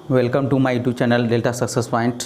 Welcome to my YouTube channel Delta Success Point.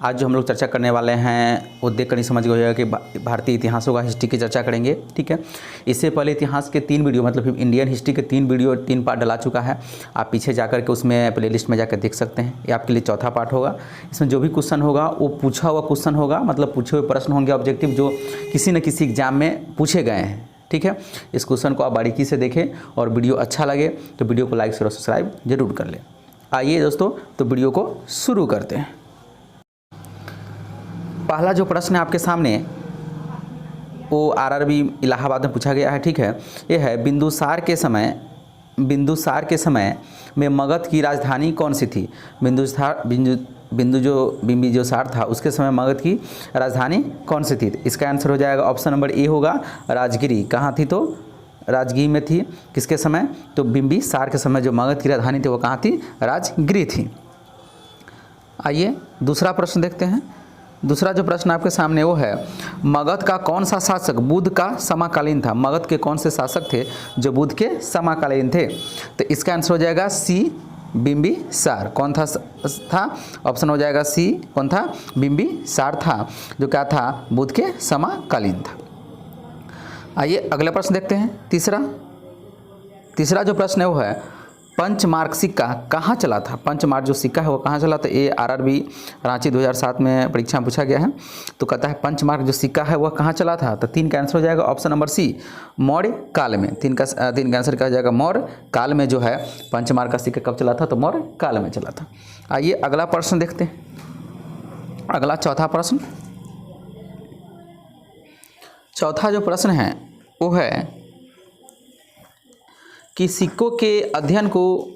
आज जो हम लोग चर्चा करने वाले हैं वो देख कर नहीं समझ गए होगा कि भारतीय इतिहासों का हिस्ट्री की चर्चा करेंगे। ठीक है, इससे पहले इतिहास के 3 वीडियो मतलब इंडियन हिस्ट्री के 3 वीडियो 3 पार्ट डला चुका है। आप पीछे जाकर के उसमें प्लेलिस्ट में जाकर देख सकते हैं। ये आपके लिए चौथा पार्ट होगा। इसमें जो भी क्वेश्चन होगा वो पूछा हुआ क्वेश्चन होगा, मतलब पूछे हुए प्रश्न होंगे ऑब्जेक्टिव जो किसी न किसी एग्जाम में पूछे गए हैं। ठीक है, इस क्वेश्चन को आप बारीकी से देखें और वीडियो अच्छा लगे तो वीडियो को लाइक शेयर और सब्सक्राइब जरूर कर लें। आइए दोस्तों, तो वीडियो को शुरू करते हैं। पहला जो प्रश्न है आपके सामने वो आरआरबी इलाहाबाद में पूछा गया है। ठीक है, ये है बिंदुसार के समय में मगध की राजधानी कौन सी थी। बिंदुसार था उसके समय मगध की राजधानी कौन सी थी। इसका आंसर हो जाएगा ऑप्शन नंबर ए होगा राजगिरी। कहाँ थी तो राजगिरी में थी। किसके समय तो बिंबिसार के समय जो मगध की राजधानी थी वो कहाँ थी, राजगिरी थी। आइए दूसरा प्रश्न देखते हैं। दूसरा जो प्रश्न आपके सामने वो है मगध का कौन सा शासक बुद्ध का समकालीन था। मगध के कौन से शासक थे जो बुद्ध के समकालीन थे। तो इसका आंसर हो जाएगा सी बिंबिसार। कौन था ऑप्शन हो जाएगा सी, कौन था, बिंबिसार था जो क्या था, बुद्ध के समकालीन था। आइए अगला प्रश्न देखते हैं। तीसरा जो प्रश्न है वो है पंचमार्क सिक्का कहाँ चला था। पंचमार्क जो सिक्का है वो कहाँ चला था। ये आरआरबी रांची 2007 में परीक्षा में पूछा गया है। तो कहता है पंचमार्क जो सिक्का है वह कहाँ चला था। तो 3 का आंसर हो जाएगा ऑप्शन नंबर सी, मौर्य काल में। 3 का आंसर क्या हो जाएगा, मौर्य काल में जो है पंचमार्क का सिक्का कब चला था, तो मौर्य काल में चला था। आइए अगला प्रश्न देखते हैं। अगला चौथा प्रश्न। चौथा जो प्रश्न है वो है कि सिक्कों के अध्ययन को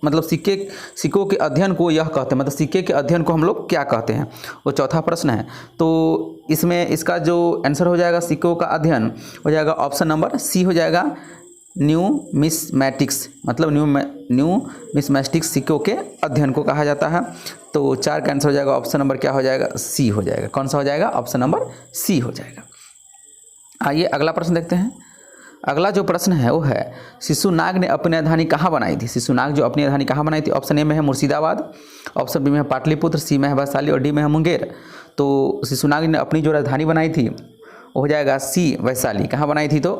मतलब सिक्कों के अध्ययन को यह कहते हैं, मतलब सिक्के के अध्ययन को हम लोग क्या कहते हैं, वो चौथा प्रश्न है। तो इसमें इसका जो आंसर हो जाएगा सिक्कों का अध्ययन हो जाएगा ऑप्शन नंबर सी हो जाएगा न्यूमिस्मैटिक्स। मतलब न्यूमिस्मैटिक्स सिक्कों के अध्ययन को कहा जाता है। तो 4 का आंसर हो जाएगा ऑप्शन नंबर क्या हो जाएगा, सी हो जाएगा। कौन सा हो जाएगा, ऑप्शन नंबर सी हो जाएगा। आइए अगला प्रश्न देखते हैं। अगला जो प्रश्न है वो है शिशुनाग ने अपनी राजधानी कहाँ बनाई थी। शिशुनाग जो अपनी राजधानी कहाँ बनाई थी। ऑप्शन ए में है मुर्शिदाबाद, ऑप्शन बी में है पाटलिपुत्र, सी में है वैशाली और डी में है मुंगेर। तो शिशुनाग ने अपनी जो राजधानी बनाई थी वो हो जाएगा सी, वैशाली। कहाँ बनाई थी तो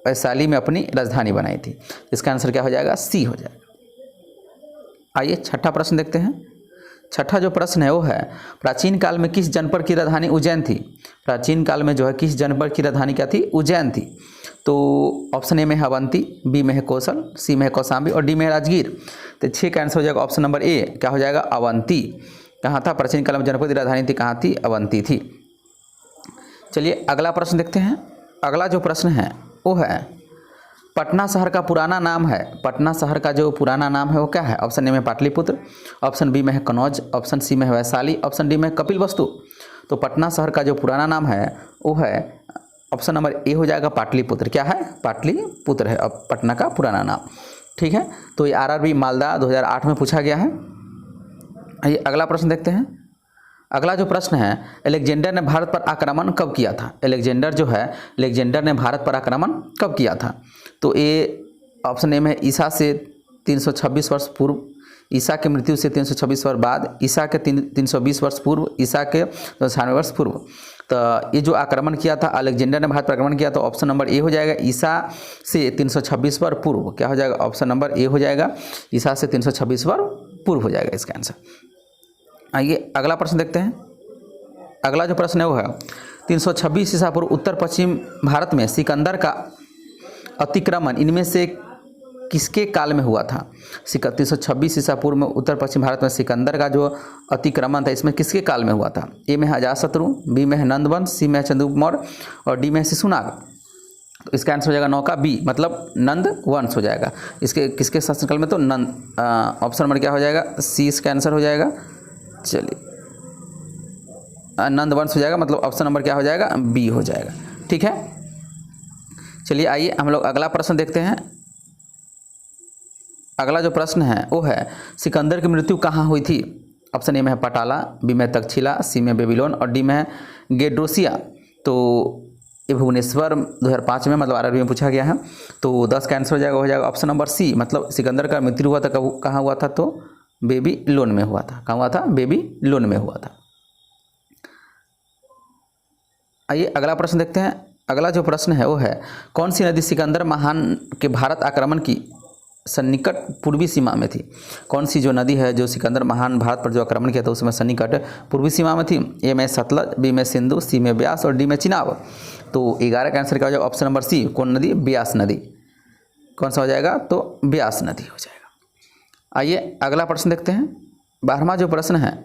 वैशाली में अपनी राजधानी बनाई थी। इसका आंसर क्या हो जाएगा, सी हो जाएगा। आइए छठा प्रश्न देखते हैं। छठा जो प्रश्न है वो है प्राचीन काल में किस जनपद की राजधानी उज्जैन थी। प्राचीन काल में जो है किस जनपद की राजधानी क्या थी, उज्जैन थी। तो ऑप्शन ए में है अवंती, बी में है कौशल, सी में है कौशाम्बी और डी में है राजगीर। तो 6 का आंसर हो जाएगा ऑप्शन नंबर ए, क्या हो जाएगा, अवंती। कहाँ था प्राचीन काल में जनपद की राजधानी थी, कहाँ थी, अवंती थी। चलिए अगला प्रश्न देखते हैं। अगला जो प्रश्न है वो है पटना शहर का पुराना नाम है। पटना शहर का जो पुराना नाम है वो क्या है। ऑप्शन ए में पाटलिपुत्र, ऑप्शन बी में है कनौज, ऑप्शन सी में है वैशाली, ऑप्शन डी में कपिलवस्तु। तो पटना शहर का जो पुराना नाम है वो है ऑप्शन नंबर ए हो जाएगा पाटलिपुत्र। क्या है, पाटलिपुत्र है अब पटना का पुराना नाम। ठीक है, तो ये आरआरबी मालदा 2008 में पूछा गया है। आइए अगला प्रश्न देखते हैं। अगला जो प्रश्न है अलेक्जेंडर ने भारत पर आक्रमण कब किया था। अलेक्जेंडर ने भारत पर आक्रमण कब किया था। तो ये ऑप्शन ए में ईसा से 326 वर्ष पूर्व, ईसा के मृत्यु से 326 वर्ष बाद, ईसा के 320 वर्ष पूर्व, ईसा के 96 वर्ष पूर्व। तो ये जो आक्रमण किया था अलेक्जेंडर ने भारत पर आक्रमण किया तो ऑप्शन नंबर ए हो जाएगा ईसा से 326 वर्ष पूर्व। क्या हो जाएगा, ऑप्शन नंबर ए हो जाएगा ईसा से 326 वर्ष पूर्व हो जाएगा इसका आंसर। आइए अगला प्रश्न देखते हैं। अगला जो प्रश्न है वो है 326 ईसा पूर्व उत्तर पश्चिम भारत में सिकंदर का अतिक्रमण इनमें से किसके काल में हुआ था। 326 ईसा पूर्व में उत्तर पश्चिम भारत में सिकंदर का जो अतिक्रमण था इसमें किसके काल में हुआ था। ए में है अजातशत्रु, बी में है नंदवंश, सी में है चंद्रगुप्त मौर्य और डी में है शिशुनाग। तो इसका आंसर हो जाएगा 9 का बी, मतलब नंद वंश हो जाएगा। इसके किसके शासनकाल में, तो नंद। ऑप्शन नंबर क्या हो जाएगा, सी इसका आंसर हो जाएगा। चलिए नंद वंश हो जाएगा, मतलब ऑप्शन नंबर क्या हो जाएगा, बी हो जाएगा। ठीक है, चलिए आइए हम लोग अगला प्रश्न देखते हैं। अगला जो प्रश्न है वो है सिकंदर की मृत्यु कहाँ हुई थी। ऑप्शन ए में है पटाला, बी में तक्षशिला, सी में बेबीलोन और डी में है गेड्रोसिया। तो ये भुवनेश्वर 2005 में मतलब आरआरबी में पूछा गया है। तो 10 का आंसर हो जाएगा ऑप्शन नंबर सी, मतलब सिकंदर का मृत्यु हुआ था कहाँ हुआ था, तो बेबी लोन में हुआ था। कहाँ हुआ था, बेबी लोन में हुआ था। आइए अगला प्रश्न देखते हैं। अगला जो प्रश्न है वो है, कौन सी नदी सिकंदर महान के भारत आक्रमण की सन्निकट पूर्वी सीमा में थी। कौन सी जो नदी है जो सिकंदर महान भारत पर जो आक्रमण किया था उसमें सन्निकट पूर्वी सीमा में थी। ए में सतलज, बी में सिंधु, सी में ब्यास और डी में चिनाब। तो 11 का आंसर क्या हो जाएगा, ऑप्शन नंबर सी। कौन नदी, ब्यास नदी। कौन सा हो जाएगा, तो ब्यास नदी हो जाएगा। आइए अगला प्रश्न देखते हैं। 12वां जो प्रश्न है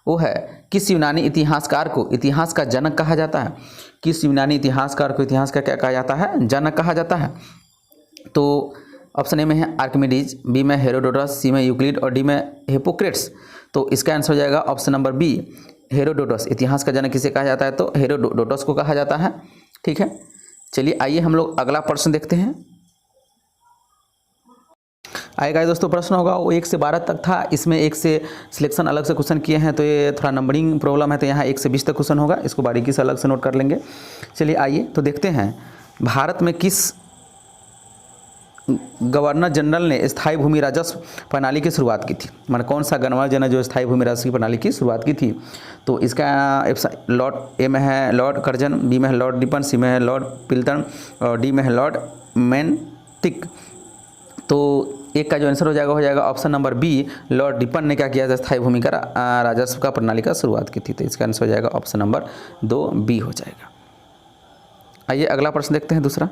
वो है, किस यूनानी इतिहासकार को इतिहास का जनक कहा जाता है। किस यूनानी इतिहासकार को इतिहास का क्या कहा जाता है, जनक कहा जाता है। तो ऑप्शन ए में है आर्किमिडीज, बी में हेरोडोटस, सी में यूक्लिड और डी में हिपोक्रेट्स। तो इसका आंसर हो जाएगा ऑप्शन नंबर बी, हेरोडोटस। इतिहास का जनक किसे कहा जाता है, तो हेरोडोटस को कहा जाता है। ठीक है, चलिए आइए हम लोग अगला प्रश्न देखते हैं। आएगा दोस्तों प्रश्न होगा वो 1 से 12 तक था, इसमें 1 से सिलेक्शन अलग से क्वेश्चन किए हैं, तो ये थोड़ा नंबरिंग प्रॉब्लम है, तो यहाँ 1 से 20 तक क्वेश्चन होगा, इसको बारीकी से अलग से नोट कर लेंगे। चलिए आइए तो देखते हैं, भारत में किस गवर्नर जनरल ने स्थायी भूमि राजस्व प्रणाली की शुरुआत की थी। मतलब कौन सा गवर्नर जनरल जो स्थायी भूमि राजस्व की प्रणाली की शुरुआत की थी। तो इसका लॉर्ड ए में है लॉर्ड कर्जन, बी में है लॉर्ड रिपन, सी में है लॉर्ड पिल्टन और डी में है लॉर्ड मैनटिक। तो एक का जो आंसर हो जाएगा option number B, Lord Ripon ने क्या किया था, स्थायी भूमि का राजस्व का प्रणाली का शुरुआत की थी। तो इसका आंसर हो जाएगा ऑप्शन नंबर 2 बी हो जाएगा। आइए अगला प्रश्न देखते हैं दूसरा।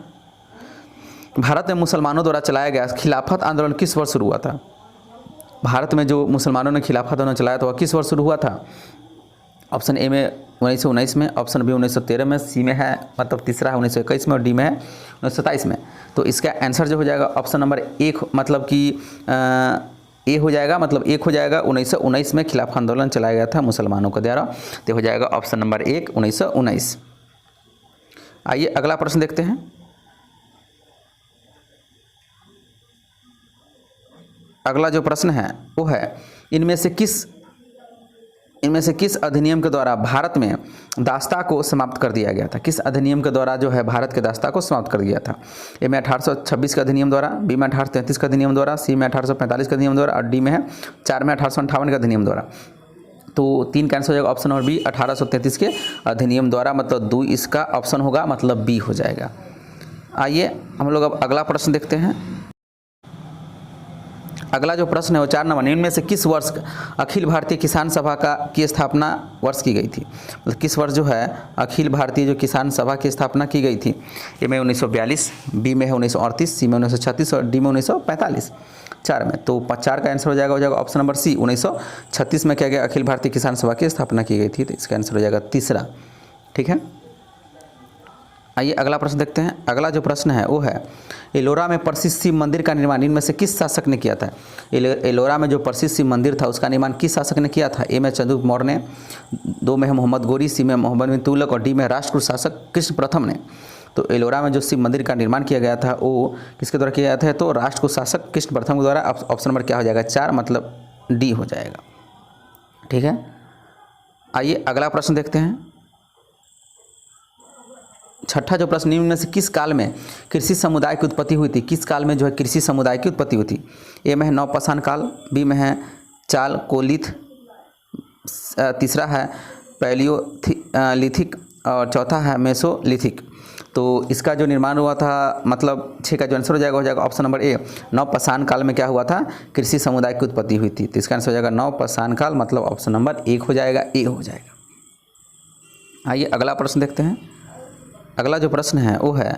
भारत में मुसलमानों द्वारा चलाया गया खिलाफत आंदोलन किस वर्ष शुरू हुआ था। भारत में जो मुसलमानों ने खिलाफत आंदोलन चलाया था वह किस वर्ष शुरू हुआ था। ऑप्शन ए में 1919 में, ऑप्शन बी 1913 में, सी में है मतलब तीसरा है 1921 में और डी में है 1927 में। तो इसका आंसर जो हो जाएगा ऑप्शन नंबर 1 मतलब कि ए हो जाएगा, मतलब 1 हो जाएगा। 1919 में खिलाफत आंदोलन चलाया गया था मुसलमानों के द्वारा, तो हो जाएगा ऑप्शन नंबर 1 1919। आइए अगला प्रश्न देखते हैं। अगला जो प्रश्न है वो है, इनमें से किस अधिनियम के द्वारा भारत में दास्ता को समाप्त कर दिया गया था। किस अधिनियम के द्वारा जो है भारत के दास्ता को समाप्त कर दिया था। ए में 1826 का अधिनियम द्वारा, बी में 1833 का अधिनियम द्वारा, सी में 1845 का अधिनियम द्वारा और डी में है 4 में 1858 का अधिनियम द्वारा। तो 3 का आंसर हो जाएगा ऑप्शन नंबर बी, 1833 के अधिनियम द्वारा, मतलब 2 इसका ऑप्शन होगा, मतलब बी हो जाएगा। आइए हम लोग अब अगला प्रश्न देखते हैं। अगला जो प्रश्न है वो 4 नंबर, इनमें से किस वर्ष अखिल भारतीय किसान सभा की स्थापना वर्ष की गई थी। मतलब किस वर्ष जो है अखिल भारतीय जो किसान सभा की स्थापना की गई थी। ए में 1942, बी में है 1938, सी में 1936 और डी में 1945, 4 में। तो 4 का आंसर हो जाएगा ऑप्शन नंबर सी, 1936 में क्या गया अखिल भारतीय किसान सभा की स्थापना की गई थी। तो इसका आंसर हो जाएगा तीसरा। ठीक है, आइए अगला प्रश्न देखते हैं। अगला जो प्रश्न है वो है, एलोरा में प्रसिद्ध शिव मंदिर का निर्माण इनमें से किस शासक ने किया था। एलोरा में जो प्रसिद्ध शिव मंदिर था उसका निर्माण किस शासक ने किया था। ए में चंद्रगुप्त मौर्य ने, 2 में है मोहम्मद गोरी, सी में मोहम्मद बिन तुगलक और डी में राष्ट्रकूट शासक कृष्ण प्रथम ने। तो एलोरा में जो शिव मंदिर का निर्माण किया गया था वो किसके द्वारा किया गया था, तो राष्ट्रकूट शासक कृष्ण प्रथम के द्वारा। ऑप्शन नंबर क्या हो जाएगा 4, मतलब डी हो जाएगा। ठीक है, आइए अगला प्रश्न देखते हैं। छठा जो प्रश्न, निम्न में से किस काल में कृषि समुदाय की उत्पत्ति हुई थी। किस काल में जो है कृषि समुदाय की उत्पत्ति हुई थी। ए में है नवपाषाण काल, बी में है चालकोलिथ, तीसरा है पैलियोलिथिक और चौथा है मेसोलिथिक। तो इसका जो निर्माण हुआ था, मतलब 6 का जो आंसर हो जाएगा ऑप्शन नंबर ए, नवपाषाण काल में क्या हुआ था, कृषि समुदाय की उत्पत्ति हुई थी। तो इसका आंसर हो जाएगा नवपाषाण काल, मतलब ऑप्शन नंबर 1 हो जाएगा, ए हो जाएगा। आइए अगला प्रश्न देखते हैं। अगला जो प्रश्न है वो है,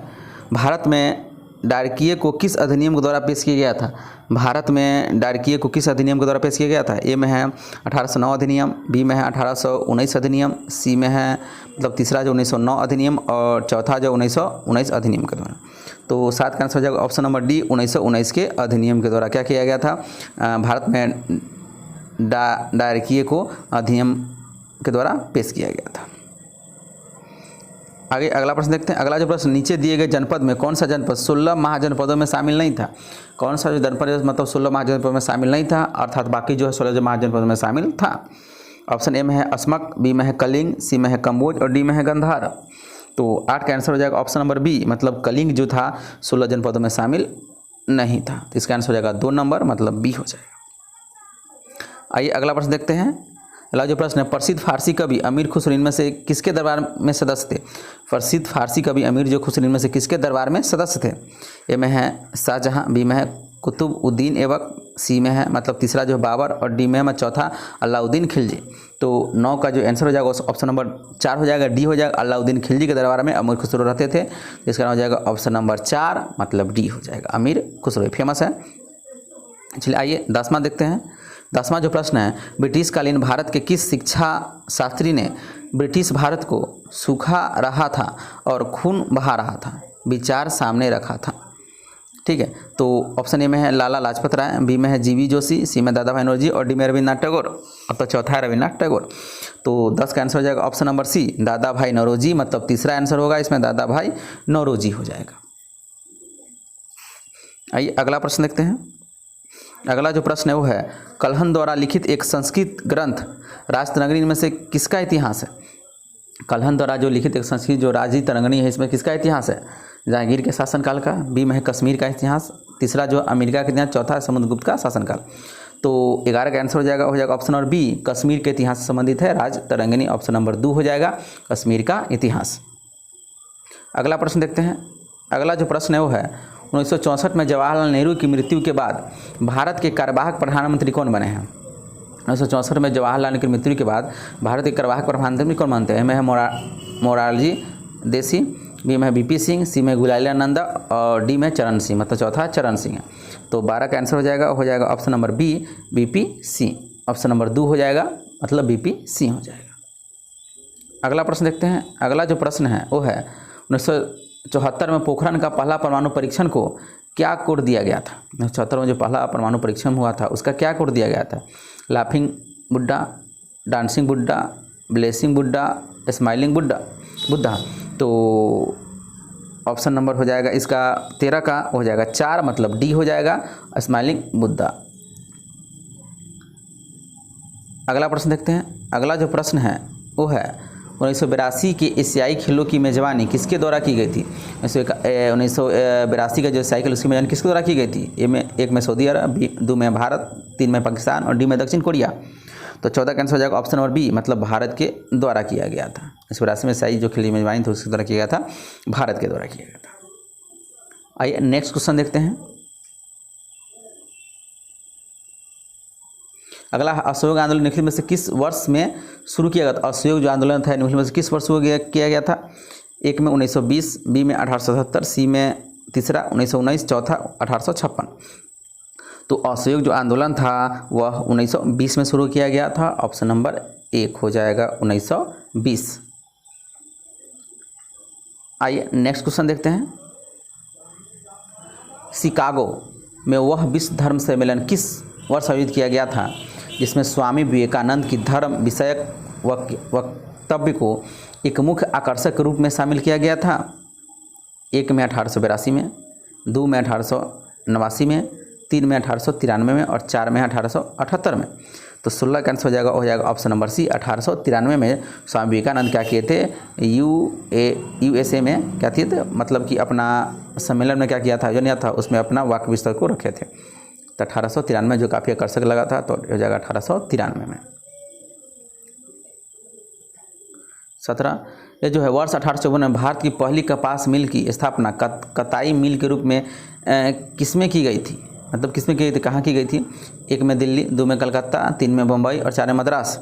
भारत में डायरकीय को किस अधिनियम के द्वारा पेश किया गया था। भारत में डायरकीय को किस अधिनियम के द्वारा पेश किया गया था। ए में है 1809 अधिनियम, बी में है 1819 अधिनियम, सी में है मतलब तीसरा जो 1909 अधिनियम और चौथा जो 1919 अधिनियम के द्वारा। तो 7 का आंसर हो जाएगा ऑप्शन नंबर डी, 1919 के अधिनियम के द्वारा क्या किया गया था, भारत में डायरकीय को अधिनियम के द्वारा पेश किया गया था। आगे अगला प्रश्न देखते हैं। अगला जो प्रश्न, नीचे दिए गए जनपद में कौन सा जनपद 16 महाजनपदों में शामिल नहीं था। कौन सा जो जनपद मतलब 16 महाजनपदों में शामिल नहीं था, अर्थात बाकी जो है 16 जो महाजनपदों में शामिल था। ऑप्शन ए में है अस्मक, बी में है कलिंग, सी में है कम्बोज और डी में है गंधार। तो 8 का आंसर हो जाएगा ऑप्शन नंबर बी, मतलब कलिंग जो था 16 जनपदों में शामिल नहीं था। तो इसका आंसर हो जाएगा 2 नंबर, मतलब बी हो जाएगा। आइए अगला प्रश्न देखते हैं। अगला जो प्रश्न है, प्रसिद्ध फारसी कवि अमीर खुसरो इनमें से किसके दरबार में सदस्य थे? प्रसिद्ध फारसी कवि अमीर जो खुसरो इनमें से किसके दरबार में सदस्य थे? ए में है शाहजहां, बी में है कुतुबउद्दीन ऐबक, सी में है मतलब तीसरा जो बाबर, और डी में है चौथा अलाउद्दीन खिलजी। तो 9 का जो आंसर हो जाएगा ऑप्शन नंबर 4 हो जाएगा, डी हो जाएगा। अलाउद्दीन खिलजी के दरबार में अमीर खुसरो रहते थे, तो इसका नाम हो जाएगा ऑप्शन नंबर 4, मतलब डी हो जाएगा। अमीर खुसरो फेमस है। चलिए आइए 10वां देखते हैं। 10वां जो प्रश्न है, ब्रिटिश कालीन भारत के किस शिक्षा शास्त्री ने ब्रिटिश भारत को सूखा रहा था और खून बहा रहा था विचार सामने रखा था? ठीक है, तो ऑप्शन ए में है लाला लाजपत राय, बी में है जीवी जोशी, सी में दादा भाई नौरोजी और डी में रविन्द्रनाथ टैगोर। अब तो चौथा है रविन्द्रनाथ टैगोर। तो 10 का आंसर हो जाएगा ऑप्शन नंबर सी, दादा भाई नौरोजी, मतलब तीसरा आंसर होगा इसमें दादा भाई नौरोजी हो जाएगा। आइए अगला प्रश्न देखते हैं। अगला जो प्रश्न है वो है, कल्हण द्वारा लिखित एक संस्कृत ग्रंथ राजतरंगिणी में से किसका इतिहास है? कल्हण द्वारा जो लिखित एक संस्कृत जो राजतरंगिणी है, इसमें किसका इतिहास है? जहांगीर के शासनकाल का, बी में है कश्मीर का इतिहास, तीसरा जो अमेरिका का इतिहास, चौथा है समुद्रगुप्त का शासनकाल। तो 11 का आंसर हो जाएगा ऑप्शन नंबर बी, कश्मीर के इतिहास से संबंधित है राजतरंगिणी। ऑप्शन नंबर 2 हो जाएगा कश्मीर का इतिहास। अगला प्रश्न देखते हैं। अगला जो प्रश्न है वो है, 1964 में जवाहरलाल नेहरू की मृत्यु के बाद भारत के कार्यवाहक प्रधानमंत्री कौन बने हैं? 1964 में जवाहरलाल नेहरू की मृत्यु के बाद भारत के कार्यवाहक प्रधानमंत्री कौन बनते हैं? में है मोरारजी देसाई, बी में है बीपी सिंह, सी में गुलाटी नंदा और डी में चरण सिंह, मतलब चौथा चरण सिंह है। तो 12 का आंसर हो जाएगा option number B, BP Singh. Option number 2 हो जाएगा, मतलब बीपी सिंह हो जाएगा। अगला प्रश्न देखते हैं। अगला जो प्रश्न है वो है, 1974 में पोखरण का पहला परमाणु परीक्षण को क्या कोड दिया गया था? 1974 में जो पहला परमाणु परीक्षण हुआ था उसका क्या कोड दिया गया था? लाफिंग बुड्ढा, डांसिंग बुड्ढा, ब्लेसिंग बुड्ढा, स्माइलिंग बुद्धा। तो ऑप्शन नंबर हो जाएगा इसका 13 का हो जाएगा 4, मतलब डी हो जाएगा स्माइलिंग बुद्धा। अगला प्रश्न देखते हैं। अगला जो प्रश्न है वो है, 1982 के एशियाई खेलों की मेज़बानी किसके द्वारा की गई थी? 1982 का जो एशियाई खेल उसकी मेज़बानी किसके द्वारा की गई थी? एक में सऊदी अरब, 2 में भारत, 3 में पाकिस्तान और डी में दक्षिण कोरिया। तो 14 का आंसर हो जाएगा ऑप्शन नंबर बी, मतलब भारत के द्वारा किया गया था। 1982 में एशियाई जो खेल की मेज़बानी थी उसके द्वारा किया गया था, भारत के द्वारा किया गया था। आइए नेक्स्ट क्वेश्चन देखते हैं। अगला, असहयोग आंदोलन निम्नलिखित में से किस वर्ष में शुरू किया गया था? असहयोग जो आंदोलन था निम्नलिखित में से किस वर्ष शुरू किया गया था? एक में 1920, बी में 1877, सी में तीसरा 1919, चौथा 1856। तो असहयोग जो आंदोलन था वह 1920 में शुरू किया गया था। ऑप्शन नंबर 1 हो जाएगा 1920। आइए नेक्स्ट क्वेश्चन देखते हैं। शिकागो में वह विश्व धर्म सम्मेलन किस वर्ष आयोजित किया गया था जिसमें स्वामी विवेकानंद की धर्म विषयक वक्तव्य को एक मुख्य आकर्षक के रूप में शामिल किया गया था? एक में 1882 में, 2 में 1889 में, 3 में 1893 में और 4 में 1878 में। तो 16 का आंसर हो जाएगा ऑप्शन नंबर सी, 1893 में स्वामी विवेकानंद क्या किए थे? यूएसए में क्या किए थे, मतलब कि अपना सम्मेलन में क्या किया था, जो नहीं था उसमें अपना वाक्य विस्तार को रखे थे। तो 1893 जो काफ़ी आकर्षक लगा था, तो हो जाएगा 1893 में। 17, ये जो है वर्ष 1854 में भारत की पहली कपास मिल की स्थापना कताई मिल के रूप में किसमें की गई थी? मतलब किसमें की गई थी, कहाँ की गई थी? 1 में दिल्ली, 2 में कलकत्ता, 3 में बम्बई और 4 में मद्रास।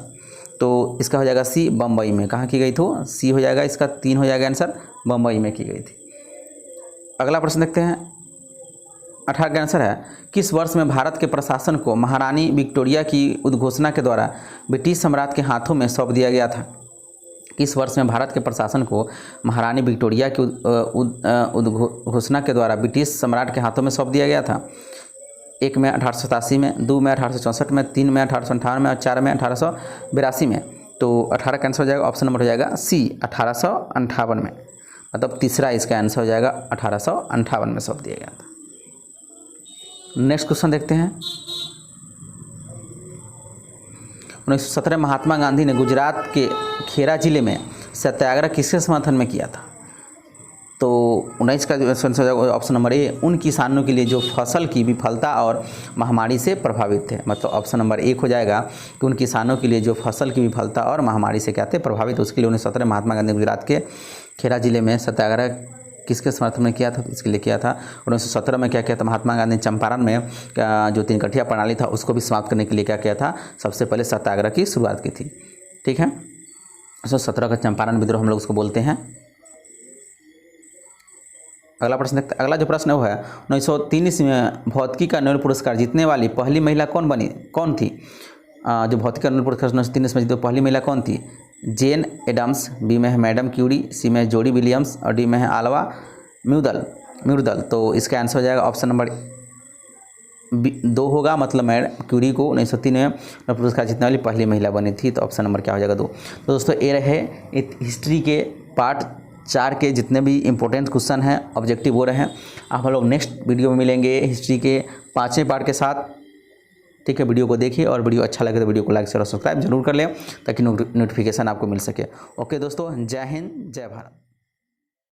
तो इसका हो जाएगा सी, बम्बई में। कहाँ की गई थी? सी हो जाएगा इसका, 3 हो जाएगा आंसर, बम्बई में की गई थी। अगला प्रश्न देखते हैं। 18 का आंसर है, किस वर्ष में भारत के प्रशासन को महारानी विक्टोरिया की उद्घोषणा के द्वारा ब्रिटिश सम्राट के हाथों में सौंप दिया गया था? किस वर्ष में भारत के प्रशासन को महारानी विक्टोरिया की उद्घोषणा के द्वारा ब्रिटिश सम्राट के हाथों में सौंप दिया गया था? 1 में 1887 में, 2 में 1864 में, 3 में 1858 में और 4 में 1882 में। तो 18 का आंसर हो जाएगा ऑप्शन नंबर हो जाएगा सी, 1858 में, मतलब तीसरा इसका आंसर हो जाएगा 1858 में सौंप दिया गया था। नेक्स्ट क्वेश्चन देखते हैं। 1917 महात्मा गांधी ने गुजरात के खेरा जिले में सत्याग्रह किसके समर्थन में किया था? तो 19 का जो आंसर हो जाएगा ऑप्शन नंबर ए, उन किसानों के लिए जो फसल की विफलता और महामारी से प्रभावित थे। मतलब ऑप्शन नंबर 1 हो जाएगा कि उन किसानों के लिए जो फसल की विफलता और महामारी से क्या थे, प्रभावित। उसके लिए 1917 महात्मा गांधी ने गुजरात के खेड़ा जिले में सत्याग्रह किसके समर्थन में किया था, इसके लिए किया था। 1917 में क्या किया था महात्मा गांधी ने, चंपारण में जो तीन कठिया प्रणाली था उसको भी समाप्त करने के लिए क्या किया था, सबसे पहले सत्याग्रह की शुरुआत की थी। ठीक है, 1917 का चंपारण विद्रोह हम लोग उसको बोलते हैं। अगला प्रश्न देखते हैं। अगला जो प्रश्न है वो है 1930 में भौतिकी का नोबेल पुरस्कार जीतने वाली पहली महिला कौन थी? जो भौतिकी का नोबेल पुरस्कार 1930 में जीती पहली महिला कौन थी? जेन एडम्स, बी में है मैडम क्यूरी, सी में है जोडी विलियम्स और डी में है आल्वा म्यूरडल। तो इसका आंसर हो जाएगा ऑप्शन नंबर 2 होगा। मतलब मैडम क्यूरी को 1903 में नोबेल पुरस्कार जीतने वाली पहली महिला बनी थी। तो ऑप्शन नंबर क्या हो जाएगा 2। तो दोस्तों ये रहे हिस्ट्री के पार्ट 4 के जितने भी इंपॉर्टेंट क्वेश्चन हैं ऑब्जेक्टिव वो रहे। अब हम लोग नेक्स्ट वीडियो में मिलेंगे हिस्ट्री के 5वें पार्ट के साथ। ठीक है, वीडियो को देखिए और वीडियो अच्छा लगे तो वीडियो को लाइक शेयर और सब्सक्राइब जरूर कर लें ताकि नोटिफिकेशन आपको मिल सके। ओके दोस्तों, जय हिंद जय भारत।